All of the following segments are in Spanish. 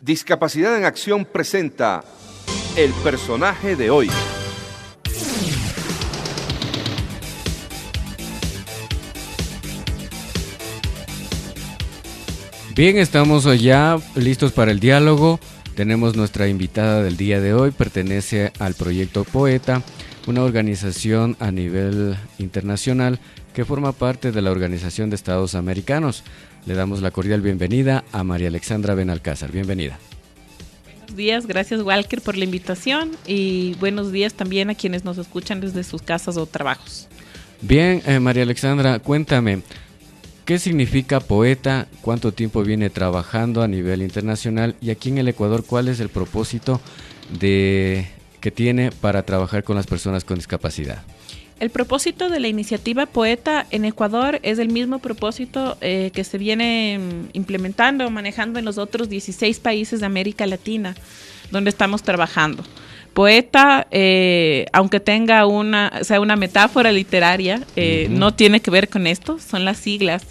Discapacidad en Acción presenta el personaje de hoy. Bien, estamos ya listos para el diálogo. Tenemos nuestra invitada del día de hoy, pertenece al proyecto Poeta, una organización a nivel internacional que forma parte de la Organización de Estados Americanos. Le damos la cordial bienvenida a María Alexandra Benalcázar. Bienvenida. Buenos días, gracias Walker por la invitación y buenos días también a quienes nos escuchan desde sus casas o trabajos. Bien, María Alexandra, cuéntame, ¿qué significa Poeta? ¿Cuánto tiempo viene trabajando a nivel internacional? Y aquí en el Ecuador, ¿cuál es el propósito que tiene para trabajar con las personas con discapacidad? El propósito de la iniciativa Poeta en Ecuador es el mismo propósito que se viene implementando, manejando en los otros 16 países de América Latina, donde estamos trabajando. Poeta, aunque tenga sea una metáfora literaria, no tiene que ver con esto, son las siglas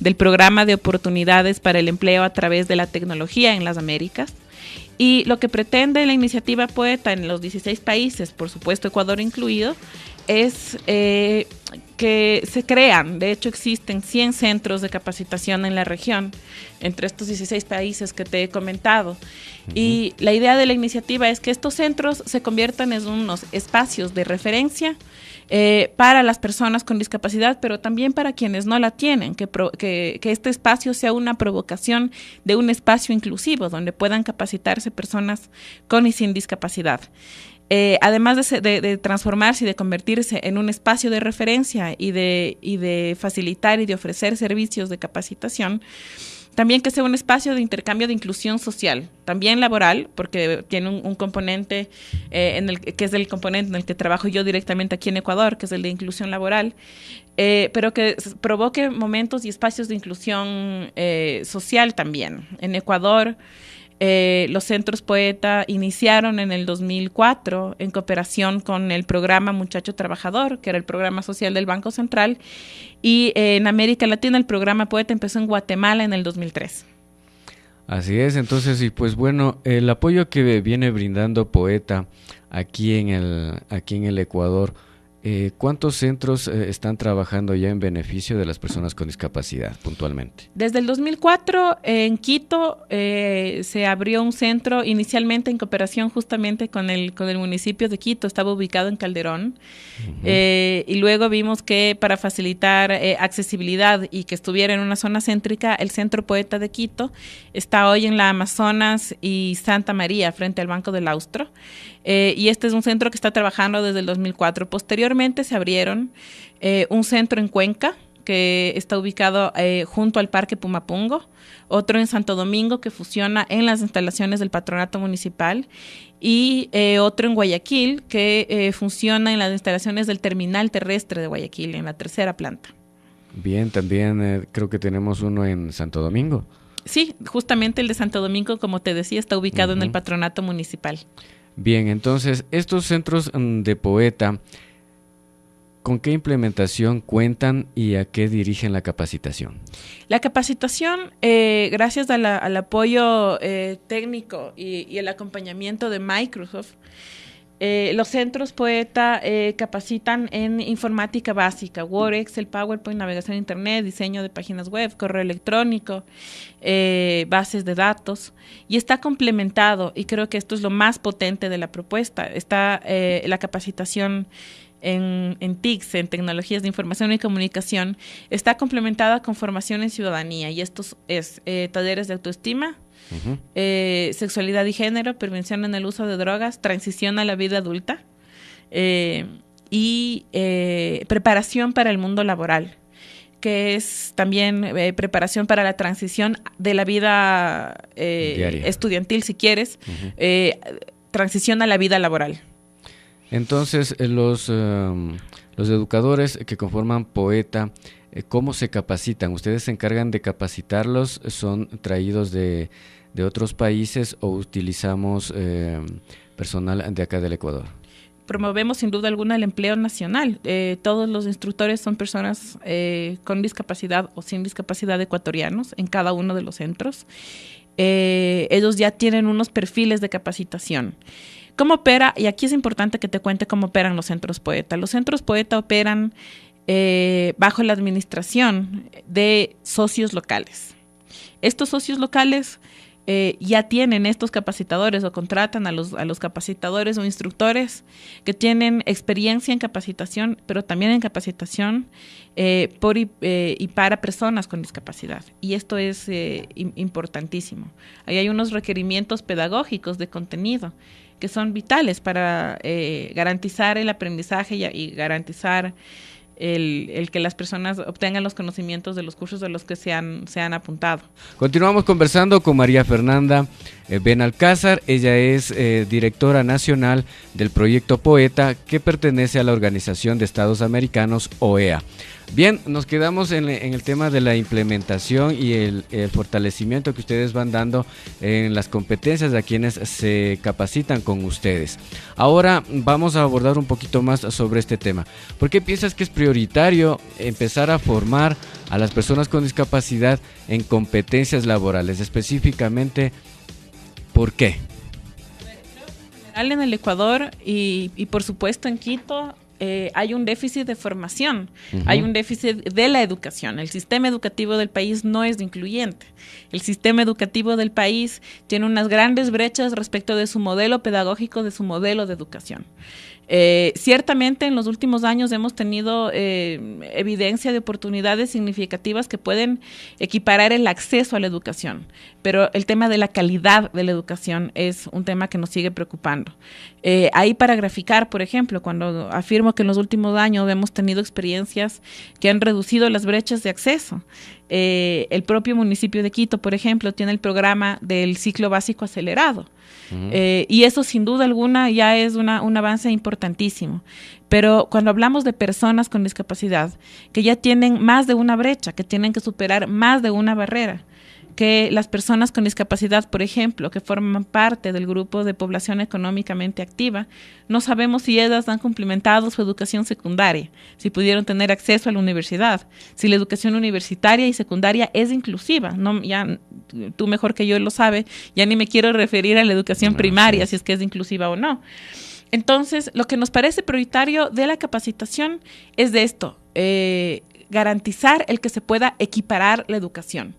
del Programa de Oportunidades para el Empleo a través de la Tecnología en las Américas. Y lo que pretende la iniciativa Poeta en los 16 países, por supuesto Ecuador incluido, es que se crean, de hecho existen 100 centros de capacitación en la región, entre estos 16 países que te he comentado. Y la idea de la iniciativa es que estos centros se conviertan en unos espacios de referencia para las personas con discapacidad, pero también para quienes no la tienen, que este espacio sea una provocación de un espacio inclusivo, donde puedan capacitarse personas con y sin discapacidad. Además de transformarse y de convertirse en un espacio de referencia y de facilitar y de ofrecer servicios de capacitación, también que sea un espacio de intercambio de inclusión social, también laboral, porque tiene un componente que es el componente en el que trabajo yo directamente aquí en Ecuador, que es el de inclusión laboral, pero que provoque momentos y espacios de inclusión social también. En Ecuador, los centros Poeta iniciaron en el 2004 en cooperación con el programa Muchacho Trabajador, que era el programa social del Banco Central, y en América Latina el programa Poeta empezó en Guatemala en el 2003. Así es, entonces, y pues bueno, el apoyo que viene brindando Poeta aquí en el Ecuador, ¿cuántos centros están trabajando ya en beneficio de las personas con discapacidad puntualmente? Desde el 2004 en Quito se abrió un centro inicialmente en cooperación justamente con el municipio de Quito, estaba ubicado en Calderón, y luego vimos que para facilitar accesibilidad y que estuviera en una zona céntrica, el Centro Poeta de Quito está hoy en la Amazonas y Santa María, frente al Banco del Austro. Y este es un centro que está trabajando desde el 2004. Posteriormente se abrieron un centro en Cuenca, que está ubicado junto al Parque Pumapungo, otro en Santo Domingo que fusiona en las instalaciones del Patronato Municipal y otro en Guayaquil que funciona en las instalaciones del Terminal Terrestre de Guayaquil, en la tercera planta. Bien, también creo que tenemos uno en Santo Domingo. Sí, justamente el de Santo Domingo, como te decía, está ubicado en el Patronato Municipal. Bien, entonces, estos centros de Poeta, ¿con qué implementación cuentan y a qué dirigen la capacitación? La capacitación, gracias al apoyo técnico y el acompañamiento de Microsoft, los centros Poeta capacitan en informática básica, Word, Excel, PowerPoint, navegación a Internet, diseño de páginas web, correo electrónico, bases de datos, y está complementado, y creo que esto es lo más potente de la propuesta, está la capacitación en TICs, en tecnologías de información y comunicación, está complementada con formación en ciudadanía, y estos es talleres de autoestima, sexualidad y género, prevención en el uso de drogas, transición a la vida adulta y preparación para el mundo laboral, que es también preparación para la transición de la vida estudiantil, si quieres, transición a la vida laboral. Entonces, los educadores que conforman Poeta, ¿cómo se capacitan? ¿Ustedes se encargan de capacitarlos? ¿Son traídos de otros países o utilizamos personal de acá del Ecuador? Promovemos sin duda alguna el empleo nacional. Todos los instructores son personas con discapacidad o sin discapacidad ecuatorianos en cada uno de los centros. ellos ya tienen unos perfiles de capacitación. ¿Cómo opera? Y aquí es importante que te cuente cómo operan los centros Poeta. Los centros Poeta operan bajo la administración de socios locales. Estos socios locales ya tienen estos capacitadores o contratan a los capacitadores o instructores que tienen experiencia en capacitación, pero también en capacitación por y para personas con discapacidad. Y esto es importantísimo. Ahí hay unos requerimientos pedagógicos de contenido que son vitales para garantizar el aprendizaje y garantizar el que las personas obtengan los conocimientos de los cursos a los que se han apuntado. Continuamos conversando con María Fernanda Benalcázar. Ella es directora nacional del proyecto Poeta, que pertenece a la Organización de Estados Americanos, OEA. Bien, nos quedamos en el tema de la implementación y el fortalecimiento que ustedes van dando en las competencias de quienes se capacitan con ustedes. Ahora vamos a abordar un poquito más sobre este tema. ¿Por qué piensas que es prioritario empezar a formar a las personas con discapacidad en competencias laborales? Específicamente, ¿por qué? En el Ecuador y por supuesto en Quito, hay un déficit de formación, hay un déficit de la educación. El sistema educativo del país no es incluyente. El sistema educativo del país tiene unas grandes brechas respecto de su modelo pedagógico, de su modelo de educación. Ciertamente en los últimos años hemos tenido evidencia de oportunidades significativas que pueden equiparar el acceso a la educación, pero el tema de la calidad de la educación es un tema que nos sigue preocupando. Ahí para graficar, por ejemplo, cuando afirmo que en los últimos años hemos tenido experiencias que han reducido las brechas de acceso. El propio municipio de Quito, por ejemplo, tiene el programa del ciclo básico acelerado. Y eso sin duda alguna ya es un avance importantísimo. Pero cuando hablamos de personas con discapacidad que ya tienen más de una brecha, que tienen que superar más de una barrera, que las personas con discapacidad, por ejemplo, que forman parte del grupo de población económicamente activa, no sabemos si ellas han cumplimentado su educación secundaria, si pudieron tener acceso a la universidad, si la educación universitaria y secundaria es inclusiva. No, ya tú mejor que yo lo sabes, ya ni me quiero referir a la educación primaria, si es que es inclusiva o no. Entonces, lo que nos parece prioritario de la capacitación es de esto, garantizar el que se pueda equiparar la educación.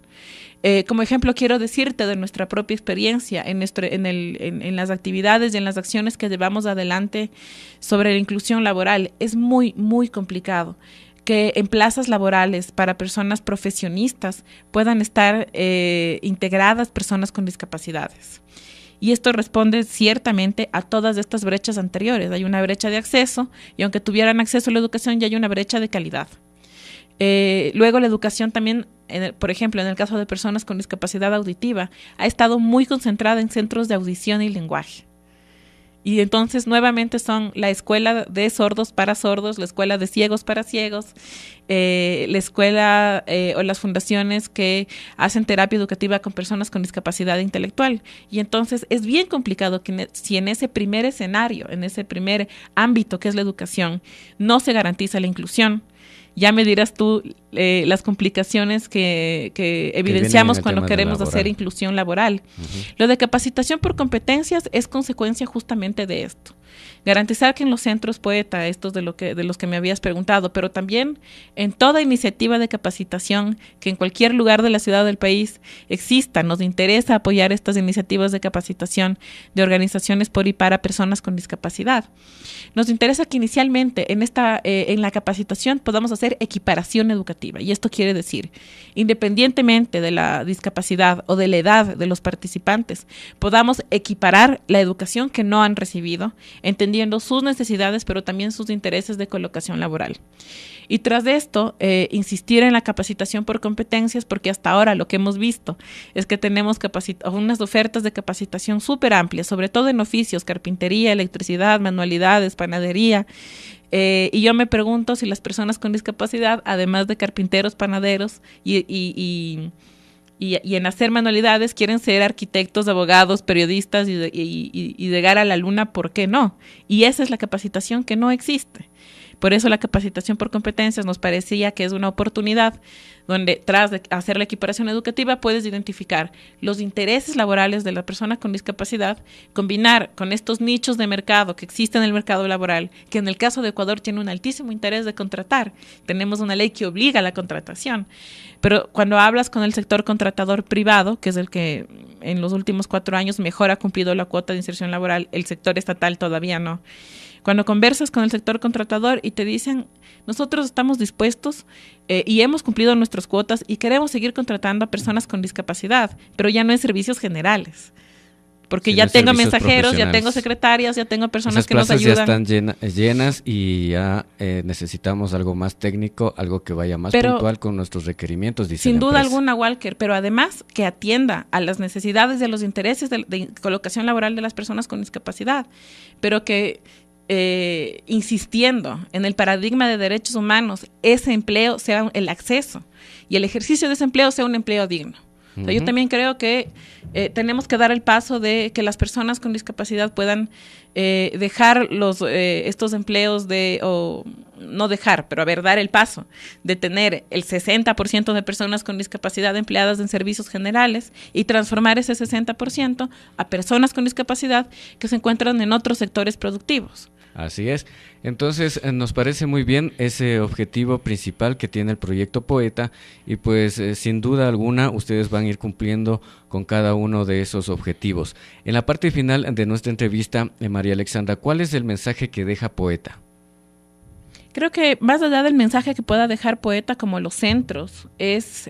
Como ejemplo, quiero decirte de nuestra propia experiencia en las actividades y en las acciones que llevamos adelante sobre la inclusión laboral. Es muy, muy complicado que en plazas laborales para personas profesionistas puedan estar integradas personas con discapacidades. Y esto responde ciertamente a todas estas brechas anteriores. Hay una brecha de acceso y aunque tuvieran acceso a la educación ya hay una brecha de calidad. Luego la educación también, por ejemplo, en el caso de personas con discapacidad auditiva, ha estado muy concentrada en centros de audición y lenguaje. Y entonces nuevamente son la escuela de sordos para sordos, la escuela de ciegos para ciegos, la escuela o las fundaciones que hacen terapia educativa con personas con discapacidad intelectual. Y entonces es bien complicado que si en ese primer escenario, en ese primer ámbito que es la educación, no se garantiza la inclusión. Ya me dirás tú las complicaciones que evidenciamos cuando queremos hacer inclusión laboral. Lo de capacitación por competencias es consecuencia justamente de esto. Garantizar que en los centros Poeta, estos de los que me habías preguntado, pero también en toda iniciativa de capacitación que en cualquier lugar de la ciudad del país exista, nos interesa apoyar estas iniciativas de capacitación de organizaciones por y para personas con discapacidad. Nos interesa que inicialmente en la capacitación podamos hacer equiparación educativa. Y esto quiere decir, independientemente de la discapacidad o de la edad de los participantes, podamos equiparar la educación que no han recibido, entendiendo sus necesidades, pero también sus intereses de colocación laboral. Y tras de esto, insistir en la capacitación por competencias, porque hasta ahora lo que hemos visto es que tenemos unas ofertas de capacitación súper amplias, sobre todo en oficios, carpintería, electricidad, manualidades, panadería. Y yo me pregunto si las personas con discapacidad, además de carpinteros, panaderos y en hacer manualidades, quieren ser arquitectos, abogados, periodistas y llegar a la luna, ¿por qué no? Y esa es la capacitación que no existe. Por eso la capacitación por competencias nos parecía que es una oportunidad donde tras de hacer la equiparación educativa puedes identificar los intereses laborales de la persona con discapacidad, combinar con estos nichos de mercado que existen en el mercado laboral, que en el caso de Ecuador tiene un altísimo interés de contratar. Tenemos una ley que obliga a la contratación. Pero cuando hablas con el sector contratador privado, que es el que en los últimos 4 años mejor ha cumplido la cuota de inserción laboral, el sector estatal todavía no. Cuando conversas con el sector contratador y te dicen, nosotros estamos dispuestos y hemos cumplido nuestras cuotas y queremos seguir contratando a personas con discapacidad, pero ya no en servicios generales. Porque sí, ya tengo mensajeros, ya tengo secretarias, ya tengo personas que nos ayudan. Esas plazas ya están llenas y ya necesitamos algo más técnico, algo que vaya más puntual con nuestros requerimientos. Dice sin duda alguna, Walker, pero además que atienda a las necesidades de los intereses de colocación laboral de las personas con discapacidad, pero que insistiendo en el paradigma de derechos humanos, ese empleo sea el acceso y el ejercicio de ese empleo sea un empleo digno. O sea, yo también creo que tenemos que dar el paso de que las personas con discapacidad puedan dejar estos empleos dar el paso de tener el 60% de personas con discapacidad empleadas en servicios generales y transformar ese 60% a personas con discapacidad que se encuentran en otros sectores productivos. Así es. Entonces nos parece muy bien ese objetivo principal que tiene el proyecto Poeta y pues sin duda alguna ustedes van a ir cumpliendo con cada uno de esos objetivos. En la parte final de nuestra entrevista, María Alexandra, ¿cuál es el mensaje que deja Poeta? Creo que más allá del mensaje que pueda dejar Poeta como los centros, es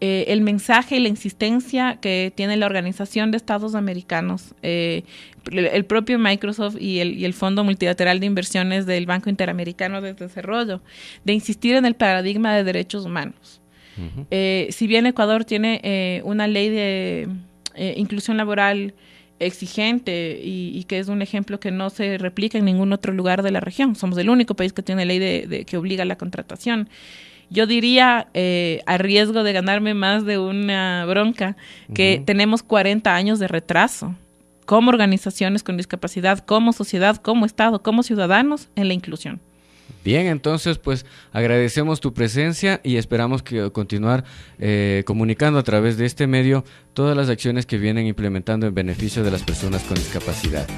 el mensaje y la insistencia que tiene la Organización de Estados Americanos, el propio Microsoft y el Fondo Multilateral de Inversiones del Banco Interamericano de Desarrollo, de insistir en el paradigma de derechos humanos. Si bien Ecuador tiene una ley de inclusión laboral exigente y que es un ejemplo que no se replica en ningún otro lugar de la región, somos el único país que tiene ley que obliga a la contratación. Yo diría, a riesgo de ganarme más de una bronca, que tenemos 40 años de retraso como organizaciones con discapacidad, como sociedad, como Estado, como ciudadanos en la inclusión. Bien, entonces pues agradecemos tu presencia y esperamos que continuar comunicando a través de este medio todas las acciones que vienen implementando en beneficio de las personas con discapacidad.